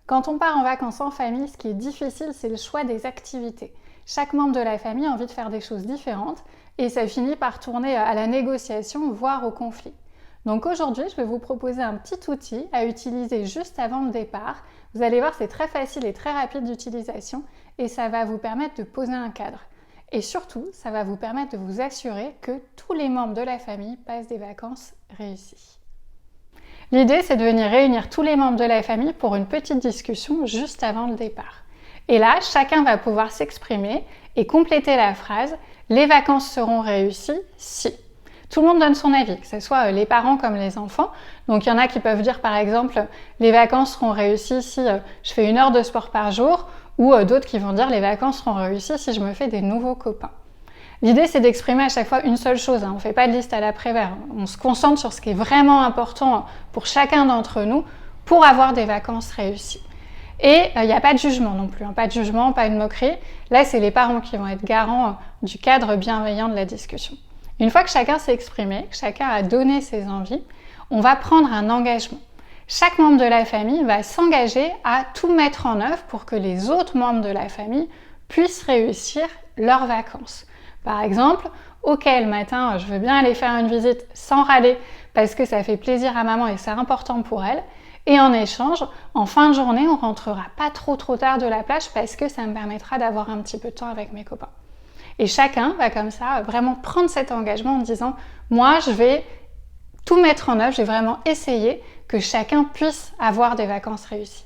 Quand on part en vacances en famille, ce qui est difficile, c'est le choix des activités. Chaque membre de la famille a envie de faire des choses différentes et ça finit par tourner à la négociation, voire au conflit. Donc aujourd'hui, je vais vous proposer un petit outil à utiliser juste avant le départ. Vous allez voir, c'est très facile et très rapide d'utilisation et ça va vous permettre de poser un cadre. Et surtout, ça va vous permettre de vous assurer que tous les membres de la famille passent des vacances réussies. L'idée, c'est de venir réunir tous les membres de la famille pour une petite discussion juste avant le départ. Et là, chacun va pouvoir s'exprimer et compléter la phrase « Les vacances seront réussies si ». Tout le monde donne son avis, que ce soit les parents comme les enfants. Donc il y en a qui peuvent dire par exemple « Les vacances seront réussies si je fais 1 heure de sport par jour » ou d'autres qui vont dire « Les vacances seront réussies si je me fais des nouveaux copains ». L'idée, c'est d'exprimer à chaque fois une seule chose. On ne fait pas de liste à l'après-vert. On se concentre sur ce qui est vraiment important pour chacun d'entre nous pour avoir des vacances réussies. Et il n'y a pas de jugement non plus. Pas de jugement, pas de moquerie. Là, c'est les parents qui vont être garants du cadre bienveillant de la discussion. Une fois que chacun s'est exprimé, que chacun a donné ses envies, on va prendre un engagement. Chaque membre de la famille va s'engager à tout mettre en œuvre pour que les autres membres de la famille puissent réussir leurs vacances. Par exemple, ok, le matin, je veux bien aller faire une visite sans râler parce que ça fait plaisir à maman et c'est important pour elle. Et en échange, en fin de journée, on rentrera pas trop tard de la plage parce que ça me permettra d'avoir un petit peu de temps avec mes copains. Et chacun va comme ça vraiment prendre cet engagement en disant « Moi, je vais tout mettre en œuvre, je vais vraiment essayer que chacun puisse avoir des vacances réussies. »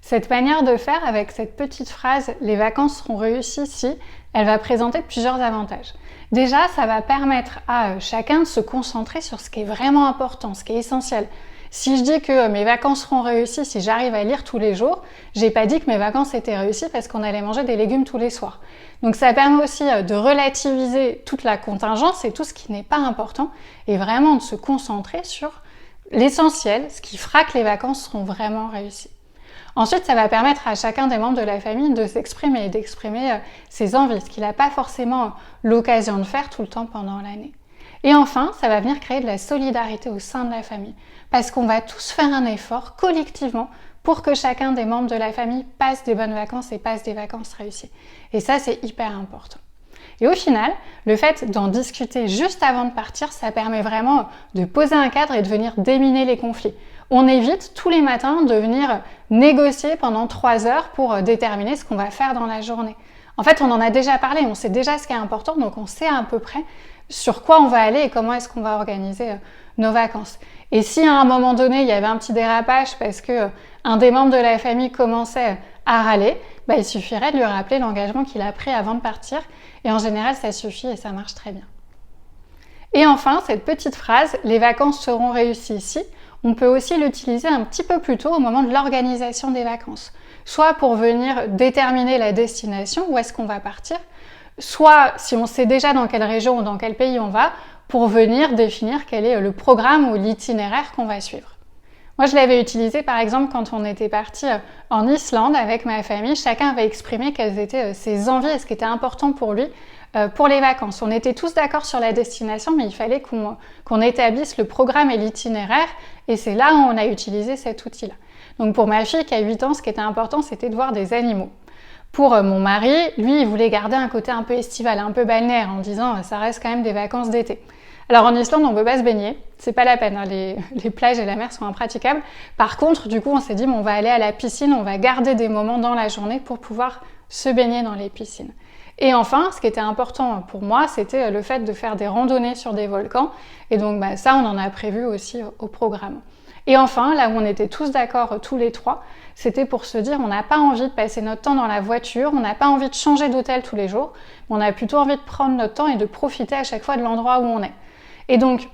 Cette manière de faire avec cette petite phrase « Les vacances seront réussies si », elle va présenter plusieurs avantages. Déjà, ça va permettre à chacun de se concentrer sur ce qui est vraiment important, ce qui est essentiel. Si je dis que mes vacances seront réussies si j'arrive à lire tous les jours, j'ai pas dit que mes vacances étaient réussies parce qu'on allait manger des légumes tous les soirs. Donc ça permet aussi de relativiser toute la contingence et tout ce qui n'est pas important et vraiment de se concentrer sur l'essentiel, ce qui fera que les vacances seront vraiment réussies. Ensuite, ça va permettre à chacun des membres de la famille de s'exprimer et d'exprimer ses envies, ce qu'il n'a pas forcément l'occasion de faire tout le temps pendant l'année. Et enfin, ça va venir créer de la solidarité au sein de la famille, parce qu'on va tous faire un effort collectivement pour que chacun des membres de la famille passe des bonnes vacances et passe des vacances réussies. Et ça, c'est hyper important. Et au final, le fait d'en discuter juste avant de partir, ça permet vraiment de poser un cadre et de venir déminer les conflits. On évite tous les matins de venir négocier pendant 3 heures pour déterminer ce qu'on va faire dans la journée. En fait, on en a déjà parlé, on sait déjà ce qui est important, donc on sait à peu près sur quoi on va aller et comment est-ce qu'on va organiser nos vacances. Et si à un moment donné, il y avait un petit dérapage parce que un des membres de la famille commençait à râler, il suffirait de lui rappeler l'engagement qu'il a pris avant de partir. Et en général, ça suffit et ça marche très bien. Et enfin, cette petite phrase « Les vacances seront réussies ici », on peut aussi l'utiliser un petit peu plus tôt au moment de l'organisation des vacances. Soit pour venir déterminer la destination, où est-ce qu'on va partir, soit si on sait déjà dans quelle région ou dans quel pays on va, pour venir définir quel est le programme ou l'itinéraire qu'on va suivre. Moi, je l'avais utilisé par exemple quand on était parti en Islande avec ma famille. Chacun avait exprimé quelles étaient ses envies et ce qui était important pour lui pour les vacances. On était tous d'accord sur la destination, mais il fallait qu'on établisse le programme et l'itinéraire. Et c'est là où on a utilisé cet outil-là. Donc pour ma fille qui a 8 ans, ce qui était important, c'était de voir des animaux. Pour mon mari, lui, il voulait garder un côté un peu estival, un peu balnéaire, en disant ça reste quand même des vacances d'été. Alors en Islande, on ne peut pas se baigner, c'est pas la peine, hein, les plages et la mer sont impraticables. Par contre, du coup, on s'est dit on va aller à la piscine, on va garder des moments dans la journée pour pouvoir se baigner dans les piscines. Et enfin, ce qui était important pour moi, c'était le fait de faire des randonnées sur des volcans. Et donc ça, on en a prévu aussi au programme. Et enfin, là où on était tous d'accord, tous les trois, c'était pour se dire on n'a pas envie de passer notre temps dans la voiture, on n'a pas envie de changer d'hôtel tous les jours, mais on a plutôt envie de prendre notre temps et de profiter à chaque fois de l'endroit où on est. Et donc,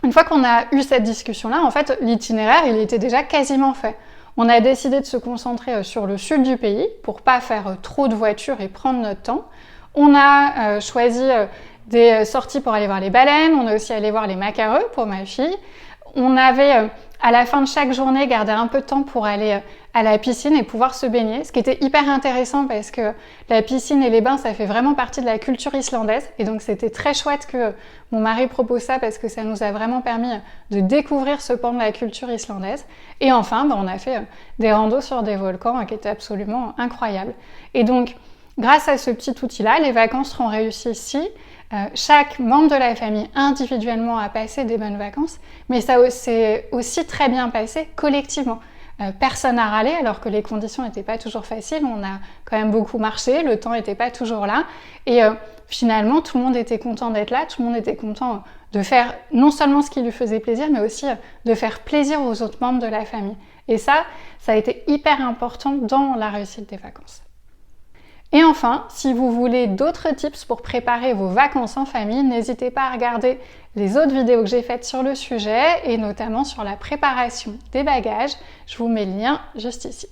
une fois qu'on a eu cette discussion-là, en fait, l'itinéraire, il était déjà quasiment fait. On a décidé de se concentrer sur le sud du pays pour pas faire trop de voitures et prendre notre temps. On a choisi des sorties pour aller voir les baleines, on a aussi allé voir les macareux pour ma fille. On avait à la fin de chaque journée, garder un peu de temps pour aller à la piscine et pouvoir se baigner, ce qui était hyper intéressant parce que la piscine et les bains, ça fait vraiment partie de la culture islandaise. Et donc c'était très chouette que mon mari propose ça parce que ça nous a vraiment permis de découvrir ce pan de la culture islandaise. Et enfin, on a fait des randos sur des volcans qui étaient absolument incroyables. Et donc, grâce à ce petit outil-là, les vacances seront réussies ici. Chaque membre de la famille individuellement a passé des bonnes vacances, mais ça s'est aussi très bien passé collectivement. Personne n'a râlé alors que les conditions n'étaient pas toujours faciles, on a quand même beaucoup marché, le temps n'était pas toujours là et finalement tout le monde était content d'être là, tout le monde était content de faire non seulement ce qui lui faisait plaisir mais aussi de faire plaisir aux autres membres de la famille. Et ça a été hyper important dans la réussite des vacances. Et enfin, si vous voulez d'autres tips pour préparer vos vacances en famille, n'hésitez pas à regarder les autres vidéos que j'ai faites sur le sujet et notamment sur la préparation des bagages. Je vous mets le lien juste ici.